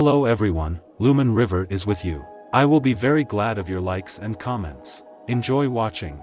Hello everyone, Lumina River is with you. I will be very glad of your likes and comments. Enjoy watching.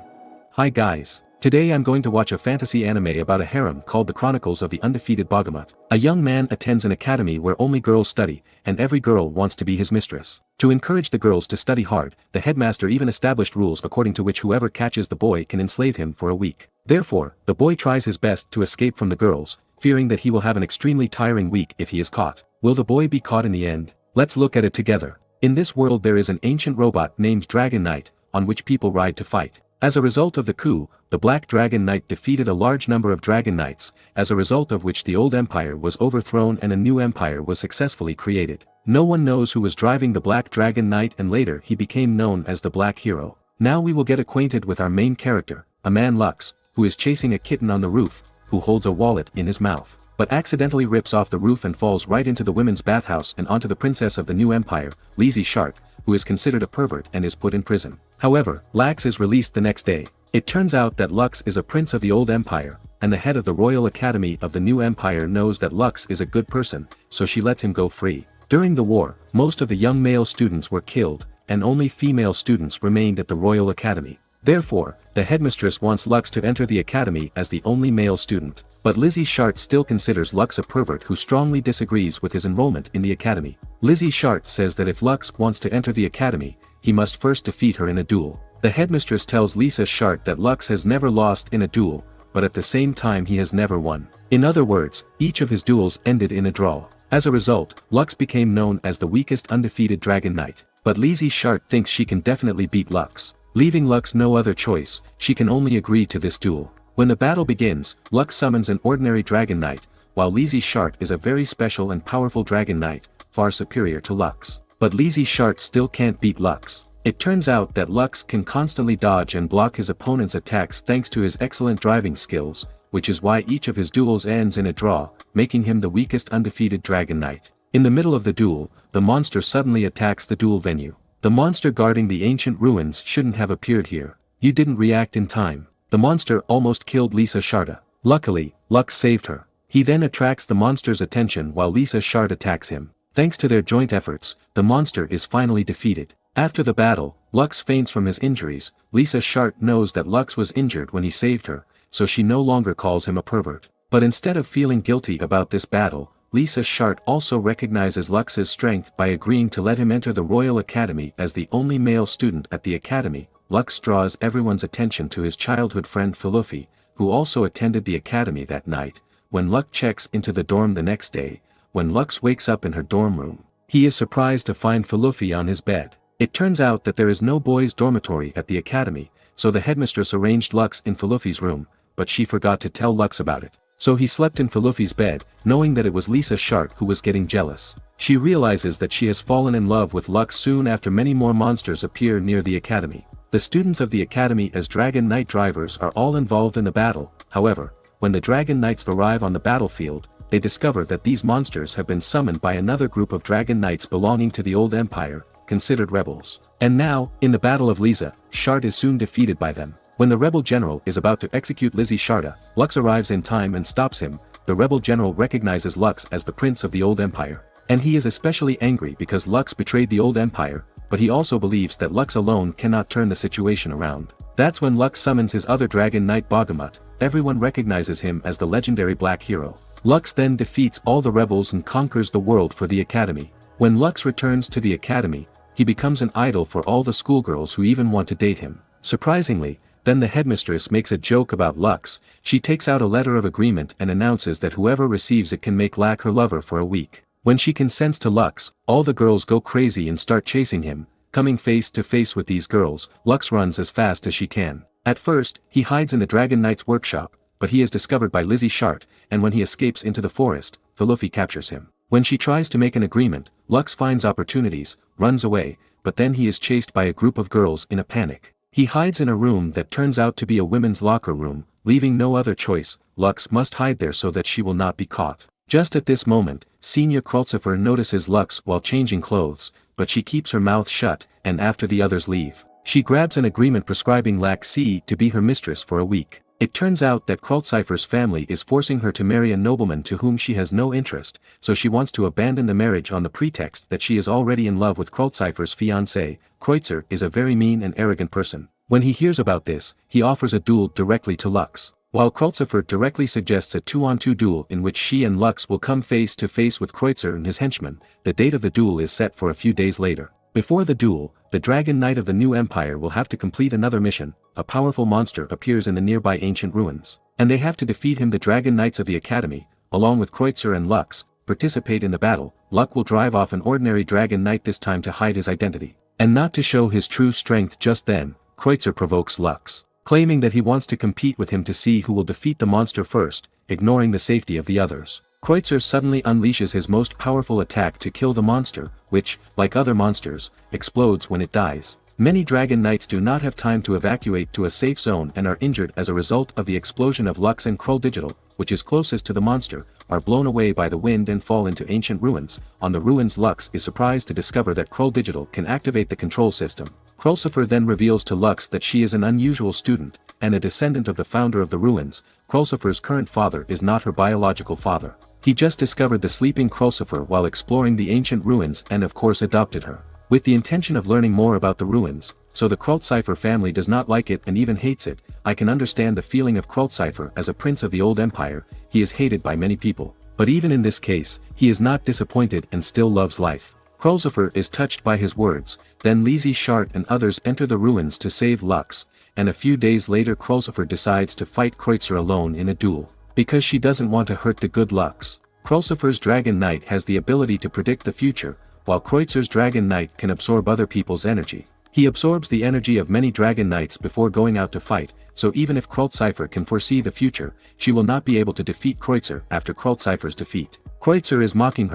Hi guys. Today I'm going to watch a fantasy anime about a harem called The Chronicles of the Undefeated Bagamut. A young man attends an academy where only girls study, and every girl wants to be his mistress. To encourage the girls to study hard, the headmaster even established rules according to which whoever catches the boy can enslave him for a week. Therefore, the boy tries his best to escape from the girls, fearing that he will have an extremely tiring week if he is caught. Will the boy be caught in the end? Let's look at it together. In this world there is an ancient robot named Dragon Knight, on which people ride to fight. As a result of the coup, the Black Dragon Knight defeated a large number of Dragon Knights, as a result of which the old empire was overthrown and a new empire was successfully created. No one knows who was driving the Black Dragon Knight, and later he became known as the Black Hero. Now we will get acquainted with our main character, a man Lux, who is chasing a kitten on the roof, who holds a wallet in his mouth, but accidentally rips off the roof and falls right into the women's bathhouse and onto the princess of the new empire, Lizshard, who is considered a pervert and is put in prison. However, Lux is released the next day. It turns out that Lux is a prince of the old empire, and the head of the Royal Academy of the new empire knows that Lux is a good person, so she lets him go free. During the war, most of the young male students were killed, and only female students remained at the Royal Academy. Therefore, the headmistress wants Lux to enter the academy as the only male student. But Lizshard still considers Lux a pervert who strongly disagrees with his enrollment in the academy. Lizshard says that if Lux wants to enter the academy, he must first defeat her in a duel. The headmistress tells Lizshard that Lux has never lost in a duel, but at the same time he has never won. In other words, each of his duels ended in a draw. As a result, Lux became known as the weakest undefeated Dragon Knight. But Lizshard thinks she can definitely beat Lux. Leaving Lux no other choice, she can only agree to this duel. When the battle begins, Lux summons an ordinary Dragon Knight, while Lizshard is a very special and powerful Dragon Knight, far superior to Lux. But Lizshard still can't beat Lux. It turns out that Lux can constantly dodge and block his opponent's attacks thanks to his excellent driving skills, which is why each of his duels ends in a draw, making him the weakest undefeated Dragon Knight. In the middle of the duel, the monster suddenly attacks the duel venue. The monster guarding the ancient ruins shouldn't have appeared here. You didn't react in time. The monster almost killed Lizshard. Luckily, Lux saved her. He then attracts the monster's attention while Lizshard attacks him. Thanks to their joint efforts, the monster is finally defeated. After the battle, Lux faints from his injuries. Lizshard knows that Lux was injured when he saved her, so she no longer calls him a pervert. But instead of feeling guilty about this battle, Lizshard also recognizes Lux's strength by agreeing to let him enter the Royal Academy as the only male student at the academy. Lux draws everyone's attention to his childhood friend Fluffy, who also attended the academy that night. When Lux checks into the dorm the next day, when Lux wakes up in her dorm room, he is surprised to find Fluffy on his bed. It turns out that there is no boys' dormitory at the academy, so the headmistress arranged Lux in Fluffy's room, but she forgot to tell Lux about it. So he slept in Fluffy's bed, knowing that it was Lizshard who was getting jealous. She realizes that she has fallen in love with Lux soon after many more monsters appear near the academy. The students of the academy as Dragon Knight drivers are all involved in the battle. However, when the Dragon Knights arrive on the battlefield, they discover that these monsters have been summoned by another group of Dragon Knights belonging to the old empire, considered rebels. And now, in the battle of Lizshard is soon defeated by them. When the rebel general is about to execute Lizshard, Lux arrives in time and stops him. The rebel general recognizes Lux as the prince of the old empire. And he is especially angry because Lux betrayed the old empire, but he also believes that Lux alone cannot turn the situation around. That's when Lux summons his other Dragon Knight Bagamut. Everyone recognizes him as the legendary Black Hero. Lux then defeats all the rebels and conquers the world for the academy. When Lux returns to the academy, he becomes an idol for all the schoolgirls who even want to date him. Surprisingly, then the headmistress makes a joke about Lux. She takes out a letter of agreement and announces that whoever receives it can make Lux her lover for a week. When she consents to Lux, all the girls go crazy and start chasing him. Coming face to face with these girls, Lux runs as fast as she can. At first, he hides in the Dragon Knight's workshop, but he is discovered by Lizshard, and when he escapes into the forest, Fluffy captures him. When she tries to make an agreement, Lux finds opportunities, runs away, but then he is chased by a group of girls in a panic. He hides in a room that turns out to be a women's locker room. Leaving no other choice, Lux must hide there so that she will not be caught. Just at this moment, Senior Krulcifer notices Lux while changing clothes, but she keeps her mouth shut, and after the others leave, she grabs an agreement prescribing Lux to be her mistress for a week. It turns out that Kraltcypher's family is forcing her to marry a nobleman to whom she has no interest, so she wants to abandon the marriage on the pretext that she is already in love with Kraltcypher's fiancé. Kreutzer is a very mean and arrogant person. When he hears about this, he offers a duel directly to Lux. While Kraltcypher directly suggests a 2-on-2 duel in which she and Lux will come face to face with Kreutzer and his henchmen, the date of the duel is set for a few days later. Before the duel, the Dragon Knight of the new empire will have to complete another mission. A powerful monster appears in the nearby ancient ruins, and they have to defeat him. The Dragon Knights of the Academy, along with Kreutzer and Lux, participate in the battle. Lux will drive off an ordinary Dragon Knight this time to hide his identity, and not to show his true strength. Just then, Kreutzer provokes Lux, claiming that he wants to compete with him to see who will defeat the monster first, ignoring the safety of the others. Kreutzer suddenly unleashes his most powerful attack to kill the monster, which, like other monsters, explodes when it dies. Many Dragon Knights do not have time to evacuate to a safe zone and are injured as a result of the explosion of Lux, and Krull Digital, which is closest to the monster, are blown away by the wind and fall into ancient ruins. On the ruins, Lux is surprised to discover that Krull Digital can activate the control system. Kraltcypher then reveals to Lux that she is an unusual student, and a descendant of the founder of the ruins. Kraltcypher's current father is not her biological father. He just discovered the sleeping Kraltcypher while exploring the ancient ruins and of course adopted her, with the intention of learning more about the ruins, so the Kraltcypher family does not like it and even hates it. I can understand the feeling of Kraltcypher as a prince of the old empire. He is hated by many people, but even in this case, he is not disappointed and still loves life. Kraltcypher is touched by his words. Then Lizshard and others enter the ruins to save Lux, and a few days later Kraltcypher decides to fight Kreutzer alone in a duel, because she doesn't want to hurt the good Lux. Kraltcypher's Dragon Knight has the ability to predict the future, while Kreutzer's Dragon Knight can absorb other people's energy. He absorbs the energy of many Dragon Knights before going out to fight, so even if Kraltcypher can foresee the future, she will not be able to defeat Kreutzer after Kraltcypher's defeat. Kreutzer is mocking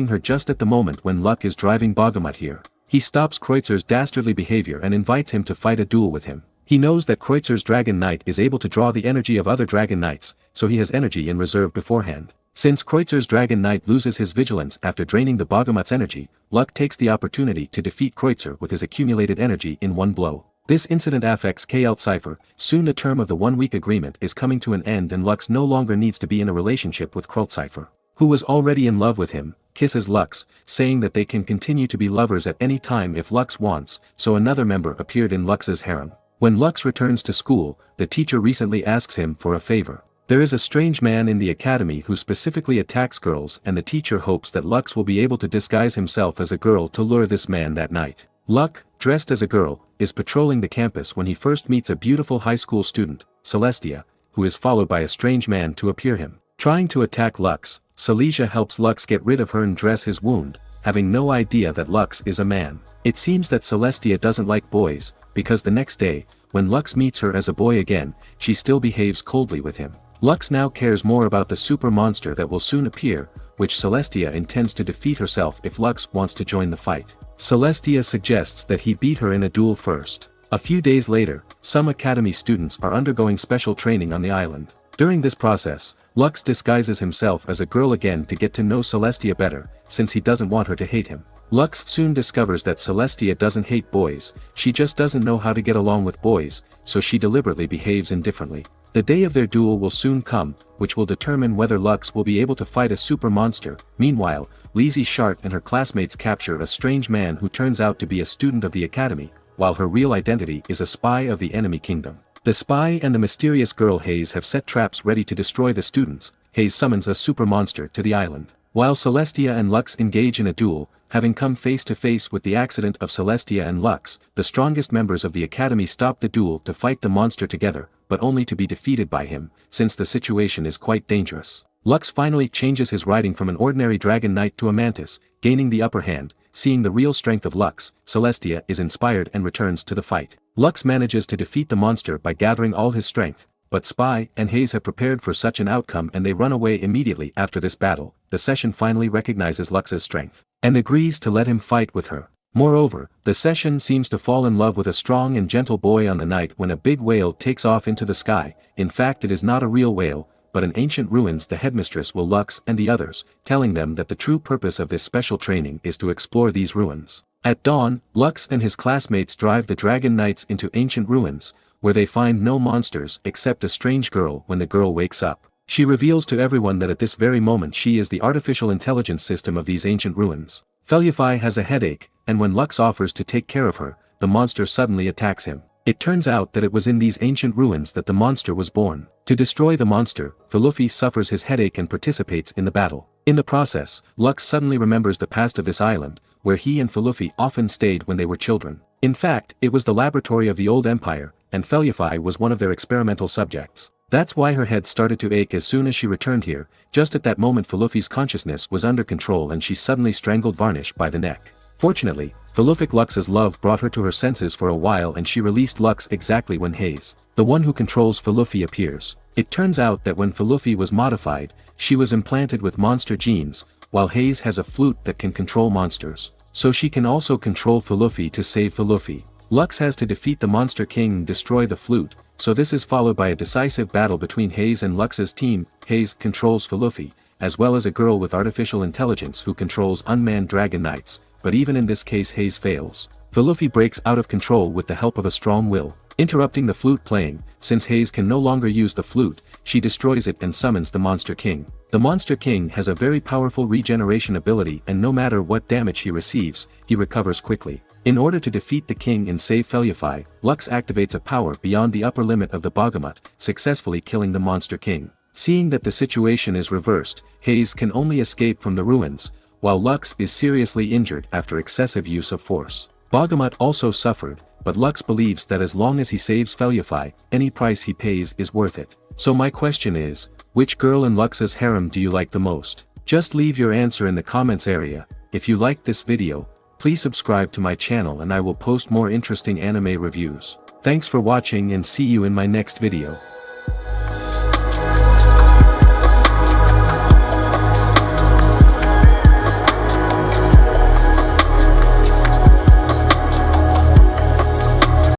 her just at the moment when Lux is driving Bahamut here. He stops Kreutzer's dastardly behavior and invites him to fight a duel with him. He knows that Kreutzer's Dragon Knight is able to draw the energy of other Dragon Knights, so he has energy in reserve beforehand. Since Kreutzer's Dragon Knight loses his vigilance after draining the Bahamut's energy, Lux takes the opportunity to defeat Kreutzer with his accumulated energy in one blow. This incident affects Kraltcypher. Soon the term of the 1-week agreement is coming to an end and Lux no longer needs to be in a relationship with Kraltcypher, who was already in love with him, kisses Lux, saying that they can continue to be lovers at any time if Lux wants. So another member appeared in Lux's harem. When Lux returns to school, the teacher recently asks him for a favor. There is a strange man in the academy who specifically attacks girls, and the teacher hopes that Lux will be able to disguise himself as a girl to lure this man that night. Lux, dressed as a girl, is patrolling the campus when he first meets a beautiful high school student, Celestia, who is followed by a strange man to appear him. Trying to attack Lux, Celestia helps Lux get rid of her and dress his wound, having no idea that Lux is a man. It seems that Celestia doesn't like boys, because the next day, when Lux meets her as a boy again, she still behaves coldly with him. Lux now cares more about the super monster that will soon appear, which Celestia intends to defeat herself if Lux wants to join the fight. Celestia suggests that he beat her in a duel first. A few days later, some academy students are undergoing special training on the island. During this process, Lux disguises himself as a girl again to get to know Celestia better, since he doesn't want her to hate him. Lux soon discovers that Celestia doesn't hate boys, she just doesn't know how to get along with boys, so she deliberately behaves indifferently. The day of their duel will soon come, which will determine whether Lux will be able to fight a super monster. Meanwhile, Lizshard and her classmates capture a strange man who turns out to be a student of the academy, while her real identity is a spy of the enemy kingdom. The spy and the mysterious girl Hayes have set traps ready to destroy the students. Hayes summons a super monster to the island. While Celestia and Lux engage in a duel, having come face to face with the accident of Celestia and Lux, the strongest members of the academy stop the duel to fight the monster together, but only to be defeated by him, since the situation is quite dangerous. Lux finally changes his riding from an ordinary Dragon Knight to a Mantis, gaining the upper hand. Seeing the real strength of Lux, Celestia is inspired and returns to the fight. Lux manages to defeat the monster by gathering all his strength, but Spy and Hayes have prepared for such an outcome and they run away immediately after this battle. The session finally recognizes Lux's strength, and agrees to let him fight with her. Moreover, the session seems to fall in love with a strong and gentle boy on the night when a big whale takes off into the sky. In fact, it is not a real whale, but in ancient ruins. The headmistress will Lux and the others, telling them that the true purpose of this special training is to explore these ruins. At dawn, Lux and his classmates drive the Dragon Knights into ancient ruins, where they find no monsters except a strange girl. When the girl wakes up, she reveals to everyone that at this very moment she is the artificial intelligence system of these ancient ruins. Felufai has a headache, and when Lux offers to take care of her, the monster suddenly attacks him. It turns out that it was in these ancient ruins that the monster was born. To destroy the monster, Felufai suffers his headache and participates in the battle. In the process, Lux suddenly remembers the past of this island, where he and Felufai often stayed when they were children. In fact, it was the laboratory of the old empire, and Felufai was one of their experimental subjects. That's why her head started to ache as soon as she returned here. Just at that moment Felufai's consciousness was under control and she suddenly strangled Varnish by the neck. Fortunately, Felufai Lux's love brought her to her senses for a while and she released Lux exactly when Hayes, the one who controls Felufai, appears. It turns out that when Felufai was modified, she was implanted with monster genes, while Hayes has a flute that can control monsters. So she can also control Felufai to save Felufai. Lux has to defeat the Monster King and destroy the flute, so this is followed by a decisive battle between Hayes and Lux's team. Hayes controls Felufai, as well as a girl with artificial intelligence who controls unmanned dragon knights, but even in this case Hayes fails. Felufai breaks out of control with the help of a strong will, interrupting the flute playing. Since Hayes can no longer use the flute, she destroys it and summons the Monster King. The Monster King has a very powerful regeneration ability and no matter what damage he receives, he recovers quickly. In order to defeat the king and save Felufai, Lux activates a power beyond the upper limit of the Bagamut, successfully killing the Monster King. Seeing that the situation is reversed, Hayes can only escape from the ruins, while Lux is seriously injured after excessive use of force. Bagamut also suffered, but Lux believes that as long as he saves Felufai, any price he pays is worth it. So my question is, which girl in Lux's harem do you like the most? Just leave your answer in the comments area. If you liked this video, please subscribe to my channel and I will post more interesting anime reviews. Thanks for watching and see you in my next video.